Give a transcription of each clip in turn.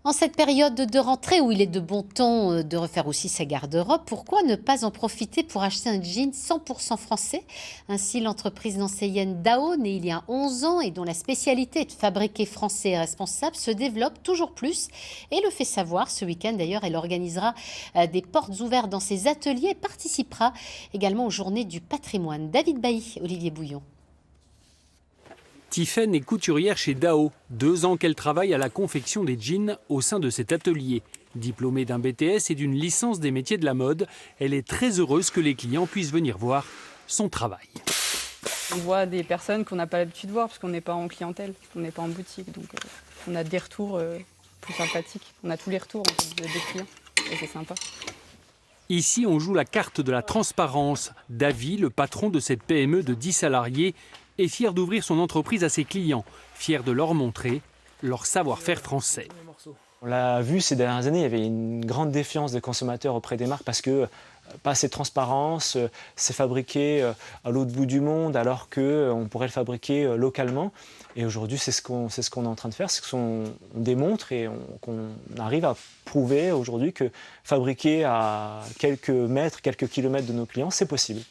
En cette période de rentrée où il est de bon ton de refaire aussi sa garde-robe, pourquoi ne pas en profiter pour acheter un jean 100% français? Ainsi, l'entreprise nancéienne Dao, née il y a 11 ans et dont la spécialité est de fabriquer français et responsable, se développe toujours plus et le fait savoir. Ce week-end d'ailleurs, elle organisera des portes ouvertes dans ses ateliers et participera également aux Journées du patrimoine. David Bailly, Olivier Bouillon. Tiffaine est couturière chez Dao. 2 ans qu'elle travaille à la confection des jeans au sein de cet atelier. Diplômée d'un BTS et d'une licence des métiers de la mode, elle est très heureuse que les clients puissent venir voir son travail. On voit des personnes qu'on n'a pas l'habitude de voir parce qu'on n'est pas en clientèle, on n'est pas en boutique. Donc on a des retours plus sympathiques. On a tous les retours en fait, des clients et c'est sympa. Ici, on joue la carte de la transparence. Davy, le patron de cette PME de 10 salariés, est fier d'ouvrir son entreprise à ses clients, fier de leur montrer leur savoir-faire français. On l'a vu ces dernières années, il y avait une grande défiance des consommateurs auprès des marques parce que pas assez de transparence, c'est fabriqué à l'autre bout du monde alors qu'on pourrait le fabriquer localement. Et aujourd'hui, c'est ce qu'on est en train de faire, c'est qu'on démontre et qu'on arrive à prouver aujourd'hui que fabriquer à quelques mètres, quelques kilomètres de nos clients, c'est possible.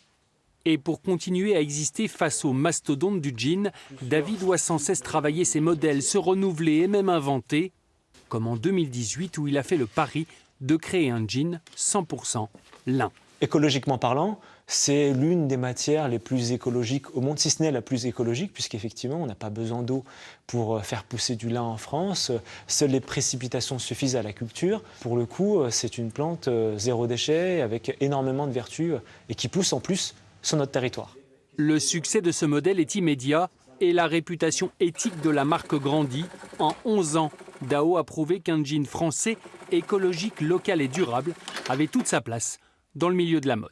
Et pour continuer à exister face aux mastodontes du jean, Davy doit sans cesse travailler ses modèles, se renouveler et même inventer, comme en 2018 où il a fait le pari de créer un jean 100% lin. Écologiquement parlant, c'est l'une des matières les plus écologiques au monde, si ce n'est la plus écologique, puisqu'effectivement, on n'a pas besoin d'eau pour faire pousser du lin en France. Seules les précipitations suffisent à la culture. Pour le coup, c'est une plante zéro déchet, avec énormément de vertus et qui pousse en plus sur notre territoire. Le succès de ce modèle est immédiat et la réputation éthique de la marque grandit. En 11 ans, Dao a prouvé qu'un jean français, écologique, local et durable avait toute sa place dans le milieu de la mode.